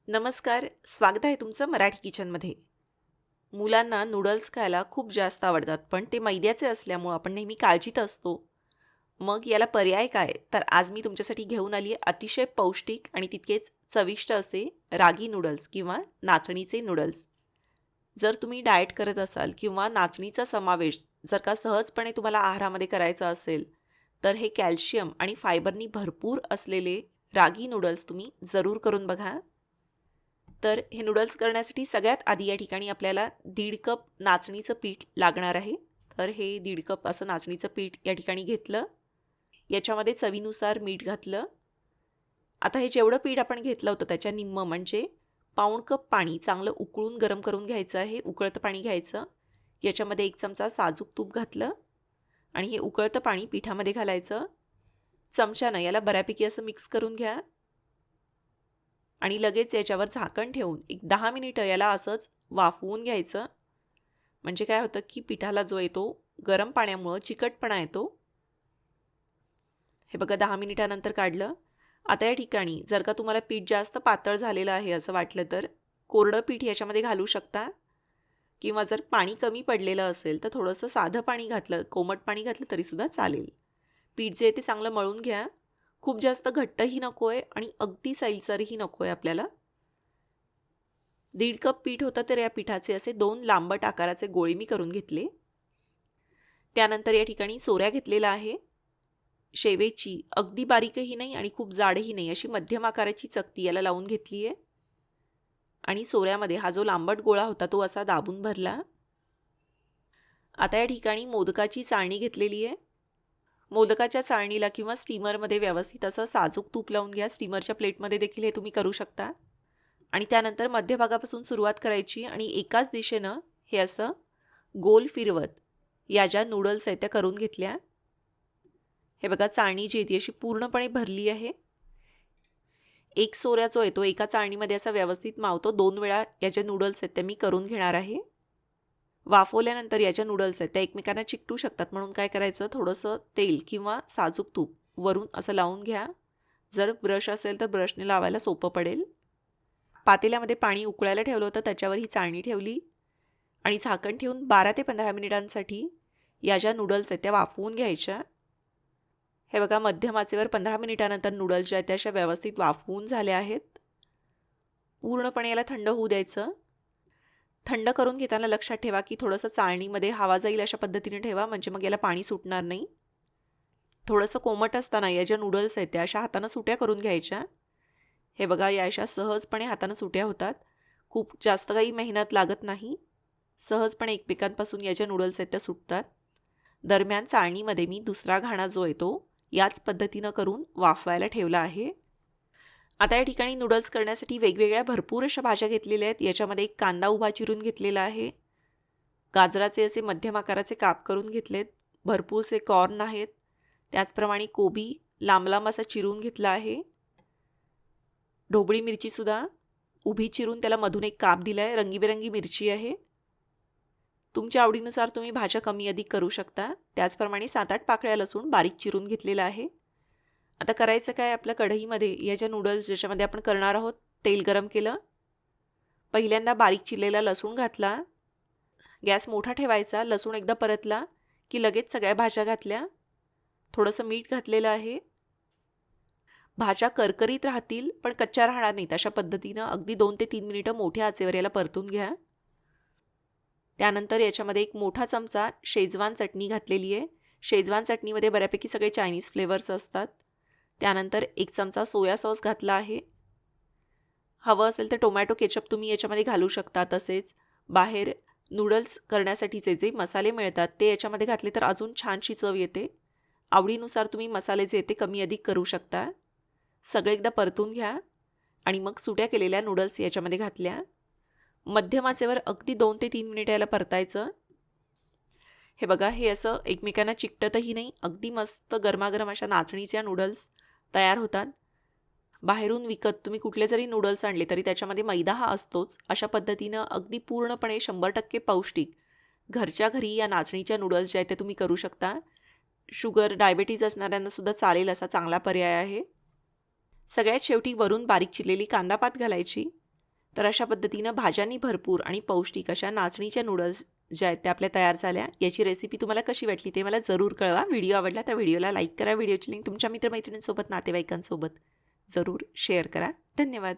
नमस्कार, स्वागत आहे तुमचं मराठी किचनमध्ये. मुलांना नूडल्स खायला खूप जास्त आवडतात, पण ते मैद्याचे असल्यामुळं आपण नेहमी काळजीत असतो. मग याला पर्याय काय? तर आज मी तुमच्यासाठी घेऊन आली आहे अतिशय पौष्टिक आणि तितकेच चविष्ट असे रागी नूडल्स किंवा नाचणीचे नूडल्स. जर तुम्ही डाएट करत असाल किंवा नाचणीचा समावेश जर का सहजपणे तुम्हाला आहारामध्ये करायचा असेल, तर हे कॅल्शियम आणि फायबरनी भरपूर असलेले रागी नूडल्स तुम्ही जरूर करून बघा. तर हे नूडल्स करण्यासाठी सगळ्यात आधी या ठिकाणी आपल्याला 1.5 कप नाचणीचं पीठ लागणार आहे. तर हे 1.5 कप असं नाचणीचं पीठ या ठिकाणी घेतलं. याच्यामध्ये चवीनुसार मीठ घातलं. आता हे जेवढं पीठ आपण घेतलं होतं त्याच्या निम्मं म्हणजे पाऊण कप पाणी चांगलं उकळून गरम करून घ्यायचं आहे. उकळतं पाणी घ्यायचं. याच्यामध्ये 1 चमचा साजूक तूप घातलं आणि हे उकळतं पाणी पिठामध्ये घालायचं. चमच्यानं याला बऱ्यापैकी असं मिक्स करून घ्या. आणि लगेच याच्यावर झाकण ठेवून एक 10 मिनिटं याला असंच वाफवून घ्यायचं. म्हणजे काय होतं की पिठाला जो येतो गरम पाण्यामुळं चिकटपणा येतो. हे बघा 10 मिनिटानंतर काढलं. आता या ठिकाणी जर का तुम्हाला पीठ जास्त पातळ झालेलं आहे असं वाटलं तर कोरडं पीठ याच्यामध्ये घालू शकता किंवा जर पाणी कमी पडलेलं असेल तर थोडंसं साधं पाणी घातलं, कोमट पाणी घातलं तरीसुद्धा चालेल. पीठ जे आहे ते चांगलं मळून घ्या. खूप जास्त घट्टही नको आहे आणि अगदी सैलसरही नको आहे आपल्याला. 1.5 कप पीठ होतं तर या पिठाचे असे 2 लांबट आकाराचे गोळे मी करून घेतले. त्यानंतर या ठिकाणी सोऱ्या घेतलेला आहे. शेवेची अगदी बारीकही नाही आणि खूप जाडही नाही अशी मध्यम आकाराची चकती याला लावून घेतली आहे. आणि सोऱ्यामध्ये हा जो लांबट गोळा होता तो असा दाबून भरला. आता या ठिकाणी मोदकाची चाळणी घेतलेली आहे. मोदकाच्या चाळणीला किंवा स्टीमरमध्ये व्यवस्थित असं साजूक तूप लावून घ्या. स्टीमरच्या प्लेटमध्ये देखील हे तुम्ही करू शकता. आणि त्यानंतर मध्यभागापासून सुरुवात करायची आणि एकाच दिशेनं हे असं गोल फिरवत या ज्या नूडल्स आहेत त्या करून घेतल्या. हे बघा चाळणी जी आहे ती अशी पूर्णपणे भरली आहे. एक सोऱ्या जो आहे तो एका चाळणीमध्ये असा व्यवस्थित मावतो. 2 वेळा या ज्या नूडल्स आहेत त्या मी करून घेणार आहे. वाफवल्यानंतर या ज्या नूडल्स आहेत त्या एकमेकांना चिकटू शकतात म्हणून काय करायचं थोडंसं तेल किंवा साजूक तूप वरून असं लावून घ्या. जर ब्रश असेल तर ब्रशने लावायला सोपं पडेल. पातेल्यामध्ये पाणी उकळायला ठेवलं होतं त्याच्यावर ही चाळणी ठेवली आणि झाकण ठेवून 12 ते 15 मिनिटांसाठी या ज्या नूडल्स आहेत त्या वाफवून घ्यायच्या. हे बघा मध्यम आचेवर 15 मिनिटानंतर नूडल्स ज्या आहेत त्या अशा व्यवस्थित वाफवून झाल्या आहेत. पूर्णपणे याला थंड होऊ द्यायचं. थंड करून घेताना लक्षात ठेवा की थोडंसं चाळणीमध्ये हवा जाईल अशा पद्धतीने ठेवा म्हणजे मग याला पाणी सुटणार नाही. थोडंसं कोमट असताना या ज्या नूडल्स आहेत त्या अशा हातानं सुट्या करून घ्यायच्या. हे बघा या अशा सहजपणे हातानं सुट्या होतात. खूप जास्त काही मेहनत लागत नाही. सहजपणे एकमेकांपासून या ज्या नूडल्स आहेत त्या सुटतात. दरम्यान चाळणीमध्ये मी दुसरा घाणा जो आहे तो याच पद्धतीनं करून वाफवायला ठेवला आहे. आता या ठिकाणी नूडल्स करण्यासाठी वेगवेगळ्या भरपूर अशा भाज्या घेतलेल्या आहेत. याच्यामध्ये एक कांदा उभा चिरून घेतलेला आहे. गाजराचे असे मध्यम आकाराचे काप करून घेतलेत. भरपूरसे कॉर्न आहेत. त्याचप्रमाणे कोबी लांब लांब असा चिरून घेतला आहे. ढोबळी मिरचीसुद्धा उभी चिरून त्याला मधून एक काप दिला आहे. रंगीबेरंगी मिरची आहे. तुमच्या आवडीनुसार तुम्ही भाज्या कमी अधिक करू शकता. त्याचप्रमाणे 7-8 पाकळ्या लसूण बारीक चिरून घेतलेला आहे. आता करायचं काय आपल्या कढईमध्ये या ज्या नूडल्स ज्याच्यामध्ये आपण करणार आहोत तेल गरम केलं. पहिल्यांदा बारीक चिरलेला लसूण घातला. गॅस मोठा ठेवायचा. लसूण एकदा परतला की लगेच सगळ्या भाज्या घातल्या. थोडंसं मीठ घातलेलं आहे. भाज्या करकरीत राहतील पण कच्च्या राहणार नाहीत अशा पद्धतीनं अगदी 2 ते 3 मिनिटं मोठ्या आचेवर याला परतून घ्या. त्यानंतर याच्यामध्ये एक मोठा चमचा शेजवान चटणी घातलेली आहे. शेजवान चटणीमध्ये बऱ्यापैकी सगळे चायनीज फ्लेवर्स असतात. त्यानंतर 1 चमचा सोया सॉस घातला आहे. हवं असेल तर टोमॅटो केचप तुम्ही याच्यामध्ये घालू शकता. तसेच बाहेर नूडल्स करण्यासाठीचे जे मसाले मिळतात ते याच्यामध्ये घातले तर अजून छानशी चव येते. आवडीनुसार तुम्ही मसाले जे ते कमी अधिक करू शकता. सगळे एकदा परतून घ्या आणि मग सुट्या केलेल्या नूडल्स याच्यामध्ये घातल्या. मध्यम आचेवर अगदी 2 ते 3 मिनिटं याला परतायचं. हे बघा हे असं एकमेकांना चिकटतही नाही. अगदी मस्त गरमागरम अशा नाचणीच्या नूडल्स तयार होतात. बाहेरून विकत तुम्ही कुठले जरी नूडल्स आणले तरी त्याच्यामध्ये मैदा हा असतोच. अशा पद्धतीनं अगदी पूर्णपणे 100% पौष्टिक घरच्या घरी या नाचणीच्या नूडल्स ज्या आहेत ते तुम्ही करू शकता. शुगर डायबिटीज असणाऱ्यांनासुद्धा चालेल असा चांगला पर्याय आहे. सगळ्यात शेवटी वरून बारीक चिरलेली कांदा पात घालायची तर अशा पद्धतीनं भाज्यांनी भरपूर आणि पौष्टिक अशा नाचणीच्या नूडल्स ज्या आहेत त्या आपल्या तयार झाल्या. याची रेसिपी तुम्हाला कशी वाटली ते मला जरूर कळवा. व्हिडिओ आवडला तर व्हिडिओला लाईक करा. व्हिडिओची लिंक तुमच्या मित्रमैत्रिणींसोबत, नातेवाईकांसोबत जरूर शेअर करा. धन्यवाद.